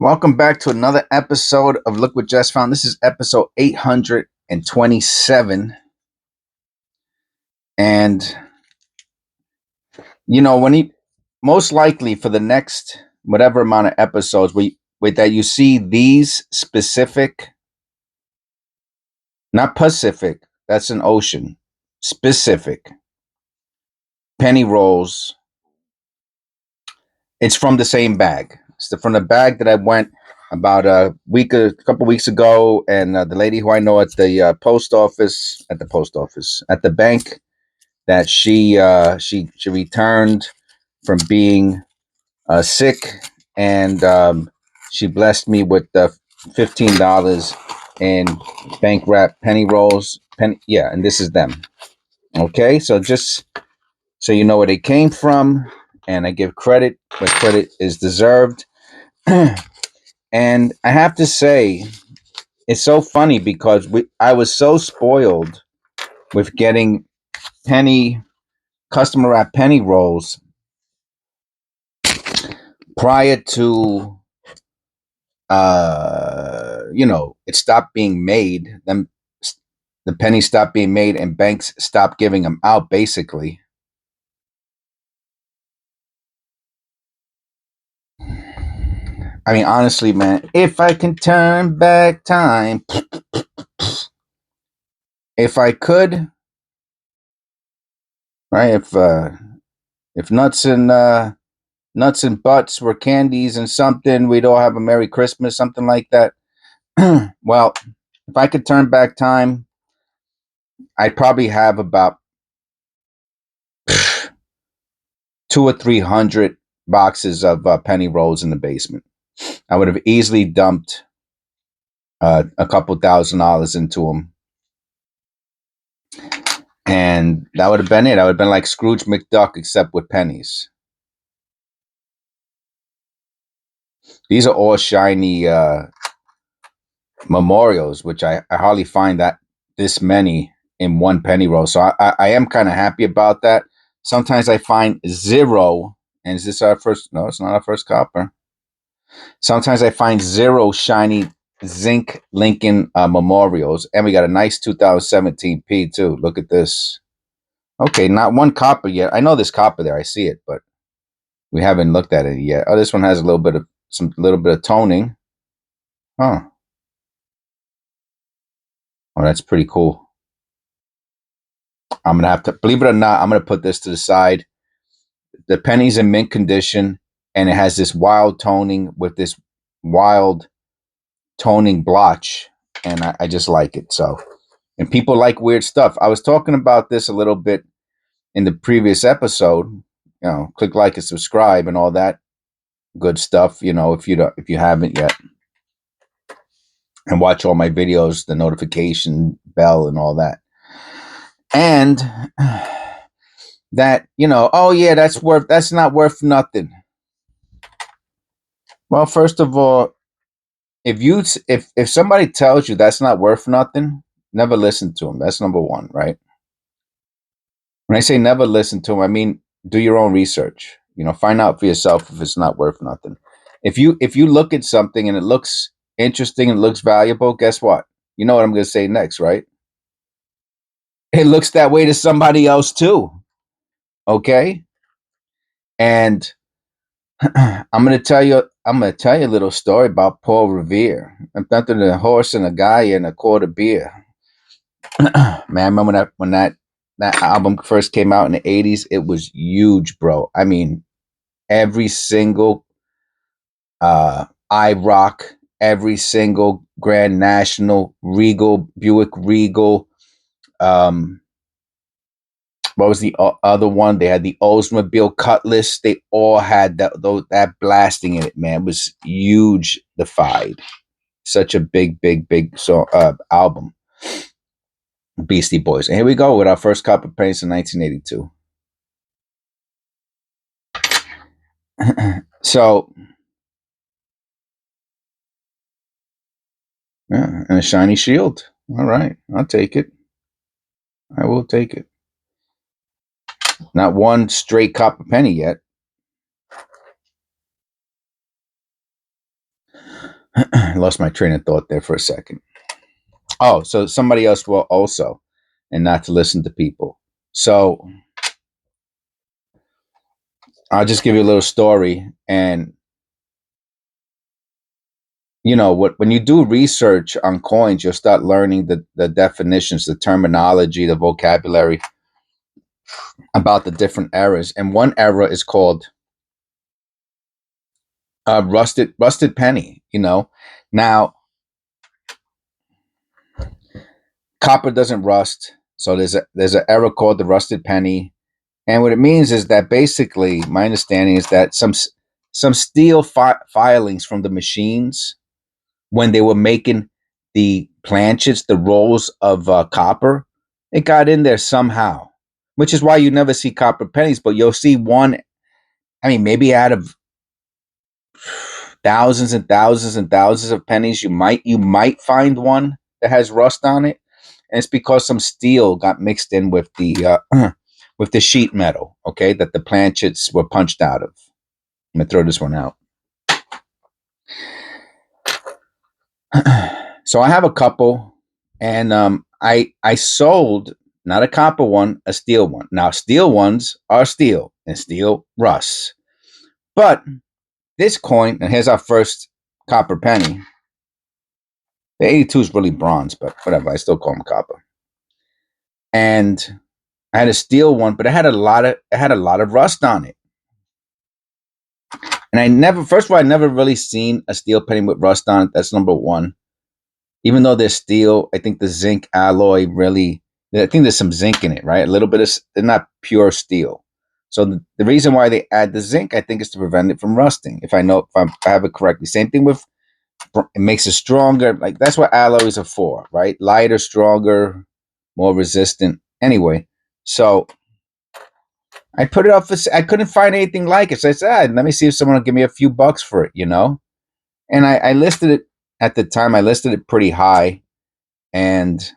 Welcome back to another episode of Look What Just Found. This is episode 827. And, when you most likely for the next whatever amount of episodes, that you see these specific, not Pacific, that's an ocean, specific penny rolls. It's from the same bag. It's from the bag that I went about a couple weeks ago, and the lady who I know at the at the bank, that she returned from being sick, and she blessed me with $15 in bank wrap penny rolls. Yeah, and this is them. Okay, so just so you know where they came from, and I give credit where credit is deserved. And I have to say, it's so funny because I was so spoiled with getting penny customer wrap penny rolls prior to it stopped being made. The pennies stopped being made, and banks stopped giving them out. Basically, I mean, honestly, man, if I can turn back time, if I could, right? If nuts and butts were candies and something, we'd all have a Merry Christmas, something like that. Well, if I could turn back time, I'd probably have about 200 or 300 boxes of penny rolls in the basement. I would have easily dumped a couple $1,000s into them, and that would have been it. I would have been like Scrooge McDuck, except with pennies. These are all shiny memorials, which I hardly find that this many in one penny roll. So I am kind of happy about that. Sometimes I find zero, and is this our first? No, it's not our first copper. Sometimes I find zero shiny zinc Lincoln memorials, and we got a nice 2017 P too. Look at this. Okay, not one copper yet. I know there's copper there. I see it, but we haven't looked at it yet. Oh, this one has a little bit of toning. Huh. Oh, that's pretty cool. I'm gonna have to, believe it or not, I'm gonna put this to the side. The penny's in mint condition, and it has this wild toning with this wild toning blotch, and I just like it. So, and people like weird stuff. I was talking about this a little bit in the previous episode. Click like and subscribe and all that good stuff. If you haven't yet, and watch all my videos, the notification bell and all that. And that, oh yeah, that's not worth nothing. Well, first of all, if somebody tells you that's not worth nothing, never listen to them. That's number one, right? When I say never listen to them, I mean do your own research. Find out for yourself if it's not worth nothing. If you look at something and it looks interesting and looks valuable, guess what? You know what I'm going to say next, right? It looks that way to somebody else too. Okay? And I'm gonna tell you a little story about Paul Revere. I'm nothing a horse and a guy and a quart of beer. Man, I remember when that album first came out in the 80s, it was huge, bro. I mean, every single IROC, every single Grand National, Regal, Buick Regal, what was the other one? They had the Oldsmobile Cutlass. They all had that blasting in it, man. It was huge. Defied. Such a big album. Beastie Boys. And here we go with our first cup of pennies in 1982. So, yeah, and a shiny shield. All right, I'll take it. I will take it. Not one straight copper penny yet. I lost my train of thought there for a second. Oh, so somebody else will also, and not to listen to people. So I'll just give you a little story. And when you do research on coins, you'll start learning the definitions, the terminology, the vocabulary about the different eras. And one era is called rusted penny. Now copper doesn't rust, so there's an era called the rusted penny. And what it means is that basically, my understanding is that some steel filings from the machines when they were making the planchets, the rolls of copper, it got in there somehow, which is why you never see copper pennies, but you'll see one. I mean, maybe out of thousands and thousands and thousands of pennies, you might find one that has rust on it, and it's because some steel got mixed in with the with the sheet metal, okay, that the planchets were punched out of. I'm gonna throw this one out. So I have a couple, and I sold not a copper one, a steel one. Now steel ones are steel, and steel rusts. But this coin, and here's our first copper penny. The 82 is really bronze, but whatever. I still call them copper. And I had a steel one, but it had a lot of rust on it. And first of all, I never really seen a steel penny with rust on it. That's number one. Even though they're steel, I think the zinc alloy I think there's some zinc in it, right? A little bit they're not pure steel. So the reason why they add the zinc, I think, is to prevent it from rusting. If I have it correctly. Same thing with, it makes it stronger. Like, that's what alloys are for, right? Lighter, stronger, more resistant. Anyway, so I put it up I couldn't find anything like it. So I said, let me see if someone will give me a few bucks for it, And I listed it at the time. I listed it pretty high, and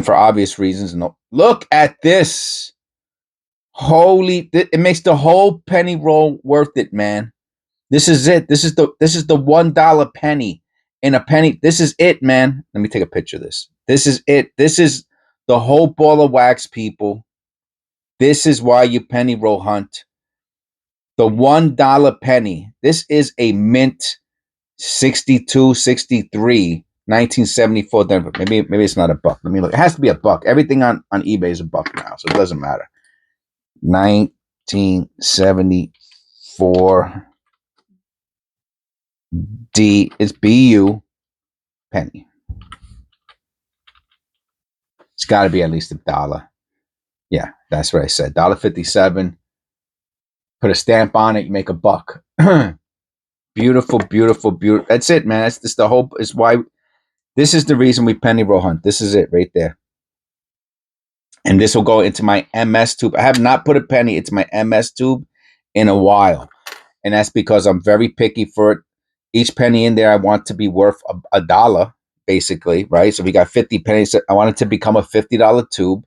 for obvious reasons. No, look at this. It makes the whole penny roll worth it, man. This is it. This is the $1 penny in a penny. This is it, man. Let me take a picture of this. This is it. This is the whole ball of wax, people. This is why you penny roll hunt. The $1 penny. This is a mint 62, 63, 1974 Denver. Maybe it's not a buck. Let me look. It has to be a buck. Everything on eBay is a buck now, so it doesn't matter. 1974 D. It's BU penny. It's got to be at least $1. Yeah, that's what I said. $1.57. Put a stamp on it, you make a buck. Beautiful, beautiful, beautiful. That's it, man. That's just the whole. Is why. This is the reason we penny roll hunt. This is it right there. And this will go into my MS tube. I have not put a penny into my MS tube in a while. And that's because I'm very picky for it. Each penny in there, I want to be worth $1, basically, right? So if we got 50 pennies, I want it to become a $50 tube,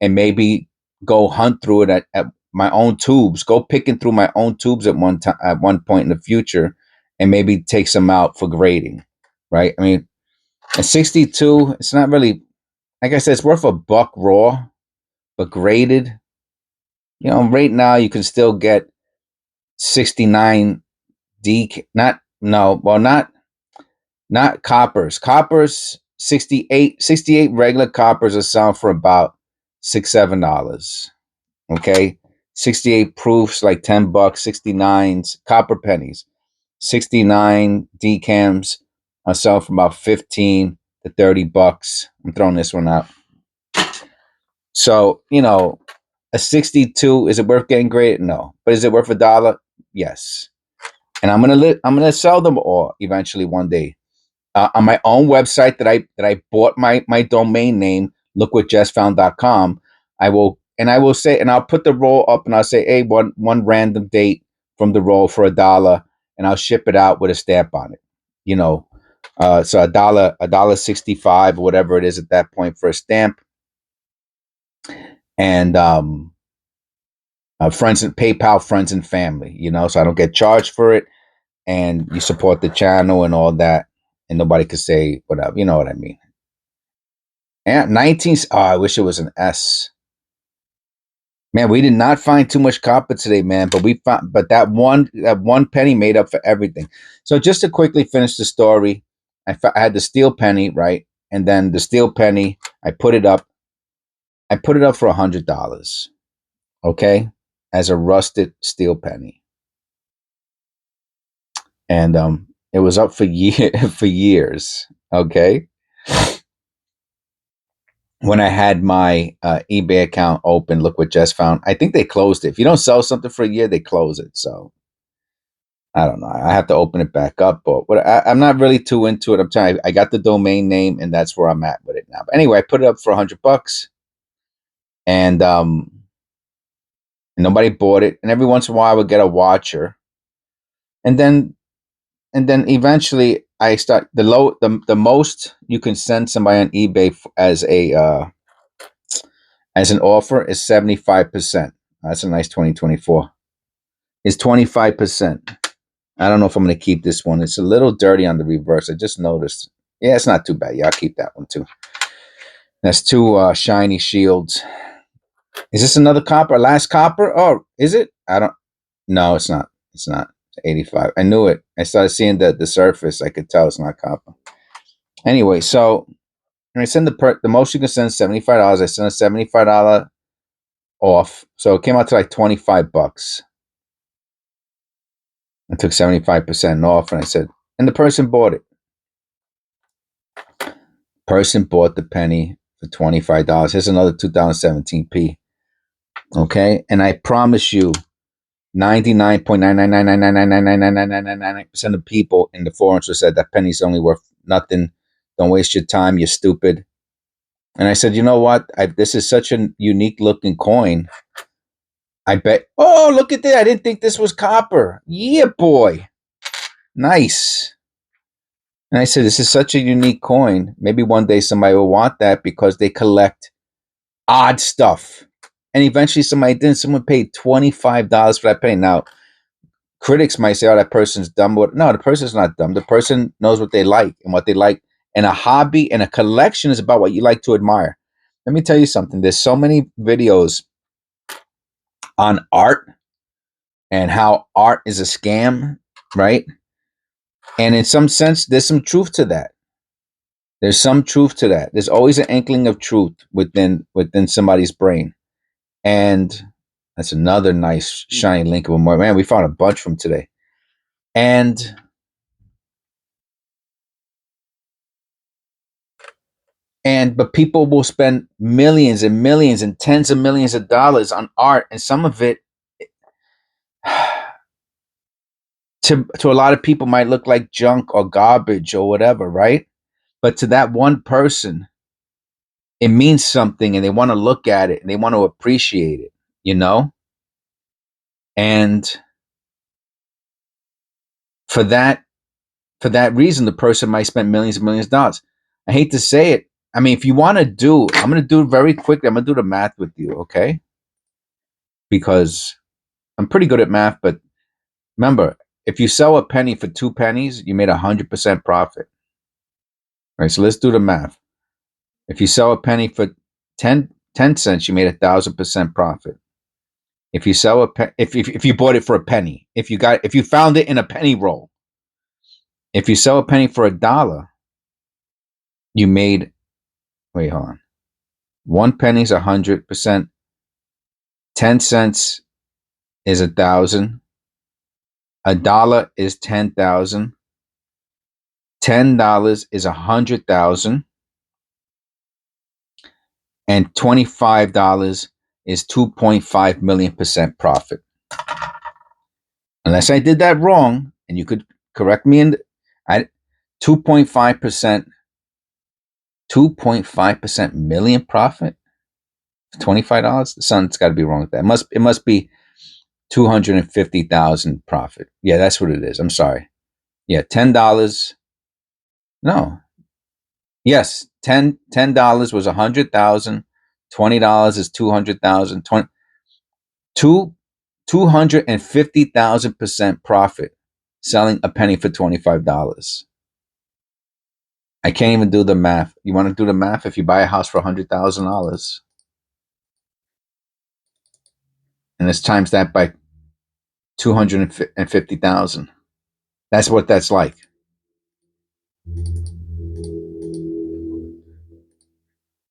and maybe go hunt through it at my own tubes. Go picking through my own tubes at one point in the future, and maybe take some out for grading, right? I mean, at 62, it's not really, like I said, it's worth $1 raw, but graded, right now you can still get 69 not coppers. Coppers, 68 regular coppers are selling for about $6-7. Okay. 68 proofs, like $10, 69s, copper pennies. 69 decams are selling for about $15 to $30. I'm throwing this one out. So, a 62, is it worth getting graded? No. But is it worth $1? Yes. And I'm gonna sell them all eventually one day. On my own website that I bought my domain name, LookWhatJesFound.com. I will say, and I'll put the roll up, and I'll say, hey, one random date from the roll for $1, and I'll ship it out with a stamp on it. So $1.65 or whatever it is at that point for a stamp. And friends and PayPal, friends and family, so I don't get charged for it. and you support the channel and all that, and nobody could say whatever. You know what I mean? And 19. Oh, I wish it was an S. Man, we did not find too much copper today, man. But we found, but that one penny made up for everything. So just to quickly finish the story, I had the steel penny, right, and then the steel penny, I put it up. I put it up for $100, okay, as a rusted steel penny, and it was up for for years, okay. When I had my eBay account open, LookWhatJesFound, I think they closed it. If you don't sell something for a year, they close it. So I don't know. I have to open it back up, but I'm not really too into it. I'm telling you, I got the domain name, and that's where I'm at with it now. But anyway, I put it up for $100, and nobody bought it. And every once in a while, I would get a watcher, and then eventually, I start the most you can send somebody on eBay as an offer is 75%. That's a nice 2024. It's 25%. I don't know if I'm going to keep this one. It's a little dirty on the reverse. I just noticed. Yeah, it's not too bad. Yeah, I'll keep that one too. That's two shiny shields. Is this another copper? Last copper? Oh, is it? I don't. No, it's not. It's not. It's 85. I knew it. I started seeing the surface. I could tell it's not copper. Anyway, so I send the most you can send is $75. I sent a $75 off, so it came out to like $25. I took 75% off, and I said, and the person bought it. Person bought the penny for $25. Here's another 2017p. Okay, and I promise you, 99.99999999999% of people in the forums said that penny's only worth nothing. Don't waste your time. You're stupid. And I said, you know what? This is such a unique looking coin. I bet. Oh, look at that! I didn't think this was copper. Yeah, boy, nice. And I said, this is such a unique coin. Maybe one day somebody will want that because they collect odd stuff. And eventually somebody didn't. Someone paid $25 for that penny. Now, critics might say, oh, that person's dumb. No, the person's not dumb. The person knows what they like and what they like. And a hobby and a collection is about what you like to admire. Let me tell you something. There's so many videos on art and how art is a scam, right? And in some sense, there's some truth to that. There's some truth to that. There's always an inkling of truth within somebody's brain. And that's another nice shiny link of a more. Man, we found a bunch from today. But people will spend millions and millions and tens of millions of dollars on art, and some of it to a lot of people might look like junk or garbage or whatever, right? But to that one person, it means something, and they want to look at it and they want to appreciate it, you know? And for that reason, the person might spend millions and millions of dollars. I hate to say it. I mean, if you want to do, I'm going to do it very quickly. I'm going to do the math with you, okay? Because I'm pretty good at math, but remember, if you sell a penny for 2 pennies, you made 100% profit. All right, so let's do the math. If you sell a penny for 10 cents, you made 1,000% profit. If you sell if you bought it for a penny, if you found it in a penny roll, if you sell a penny for $1, you made, wait, hold on. 1 penny is 100%. 10 cents is 1,000. $1 is 10,000. $10 is 100,000. And $25 is 2.5 million% profit. Unless I did that wrong, and you could correct me, 2.5%, 2.5% million profit, $25. Something's got to be wrong with that. It must be 250,000 profit. Yeah, that's what it is. I'm sorry. Yeah, $10. No. Yes, $10 was 100,000. $20 is 200,000. 250,000% profit selling a penny for $25. I can't even do the math. You want to do the math? If you buy a house for $100,000 and it's times that by 250,000, that's what that's like.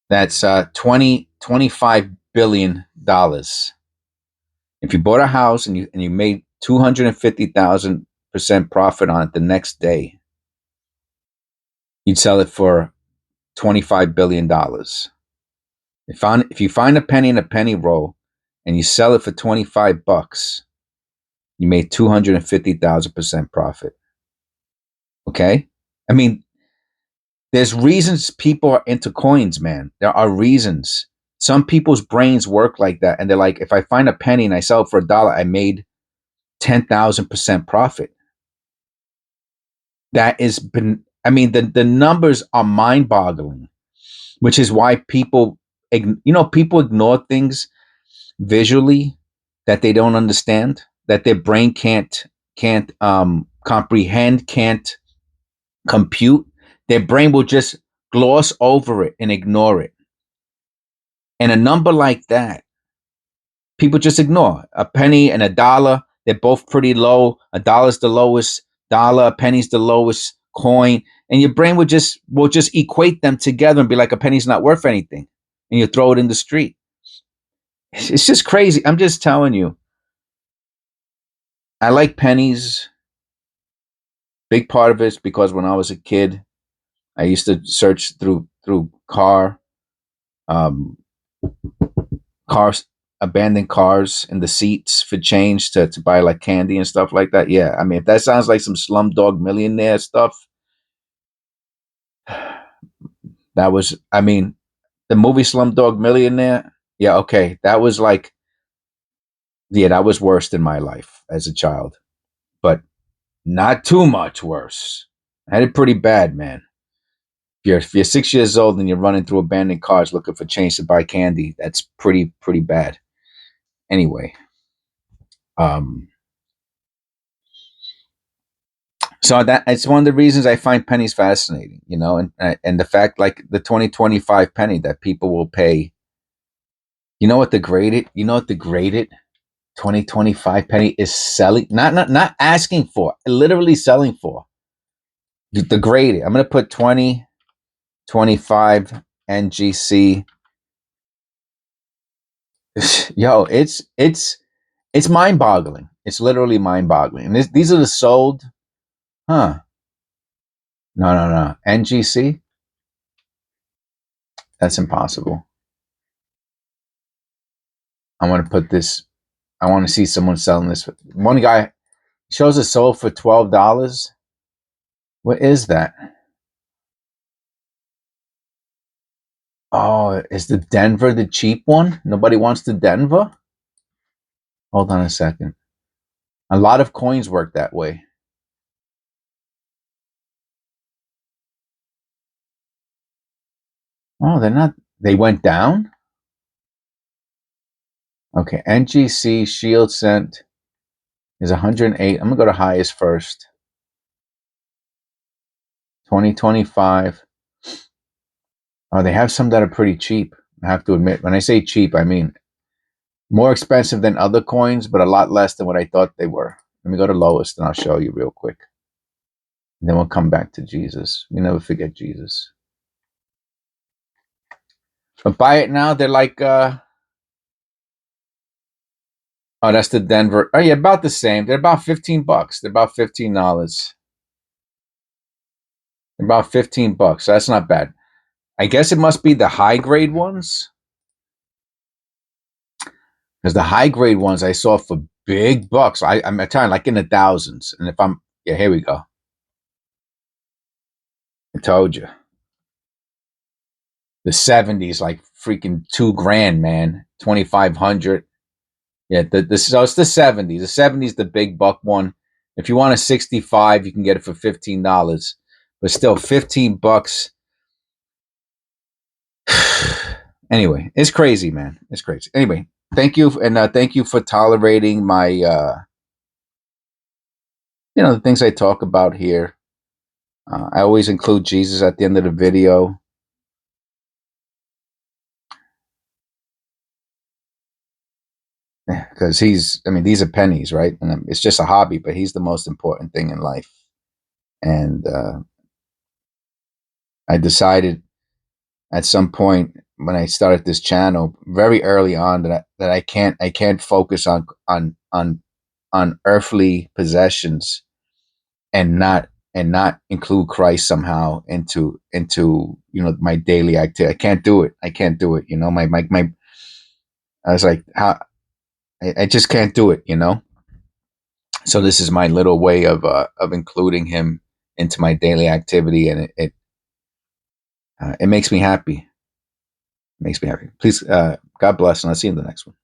That's $25 billion. If you bought a house and you made 250,000% profit on it the next day, you'd sell it for $25 billion. If you find a penny in a penny roll and you sell it for $25, you made 250,000% profit. Okay? I mean, there's reasons people are into coins, man. There are reasons. Some people's brains work like that, and they're like, if I find a penny and I sell it for $1, I made 10,000% profit. That is been, I mean, the numbers are mind boggling, which is why people, people ignore things visually that they don't understand, that their brain can't comprehend, can't compute. Their brain will just gloss over it and ignore it. And a number like that, people just ignore. A penny and $1, they're both pretty low. $1's the lowest dollar, a penny's the lowest coin, and your brain will just equate them together and be like, a penny's not worth anything, and you throw it in the street. It's just crazy. I'm just telling you. I like pennies. Big part of it is because when I was a kid, I used to search through um, cars, abandoned cars in the seats for change to buy like candy and stuff like that. Yeah, I mean, if that sounds like some Slumdog Millionaire stuff, that was, I mean, the movie Slumdog Millionaire. Yeah, okay, that was like, yeah, that was worse than my life as a child, but not too much worse. I had it pretty bad, man. If you're 6 years old and you're running through abandoned cars looking for change to buy candy, that's pretty bad. Anyway, um, so that it's one of the reasons I find pennies fascinating, and the fact, like the 2025 penny that people will pay. You know what the graded 2025 penny is selling, not asking for, literally selling for. The graded. I'm gonna put 2025 NGC. Yo, it's mind boggling. It's literally mind boggling. And these are the sold, huh? No. NGC? That's impossible. I want to put this. I want to see someone selling this. One guy shows it sold for $12. What is that? Oh, is the Denver the cheap one? Nobody wants the Denver? Hold on a second. A lot of coins work that way. Oh, they're not. They went down? Okay, NGC Shield Cent is 108. I'm going to go to highest first. 2025. Oh, they have some that are pretty cheap. I have to admit. When I say cheap, I mean more expensive than other coins, but a lot less than what I thought they were. Let me go to lowest and I'll show you real quick. And then we'll come back to Jesus. We never forget Jesus. But buy it now, they're like, oh, that's the Denver. Oh, yeah, about the same. They're about $15. They're about $15. They're about $15. So that's not bad. I guess it must be the high grade ones. Because the high grade ones I saw for big bucks. I'm telling you, like in the thousands. And yeah, here we go. I told you. The 70s, like freaking $2,000, man. 2,500. Yeah, so it's the 70s. The 70s, the big buck one. If you want a 65, you can get it for $15. But still, $15. Anyway, it's crazy, man. It's crazy. Anyway, thank you, and thank you for tolerating my the things I talk about here. I always include Jesus at the end of the video. Because these are pennies, right? And it's just a hobby, but he's the most important thing in life. And I decided at some point when I started this channel very early on that I can't focus on earthly possessions and not include Christ somehow into my daily activity. I can't do it. I can't do it. My I was like, how I just can't do it. So this is my little way of including him into my daily activity, and it makes me happy. It makes me happy. Please, God bless, and I'll see you in the next one.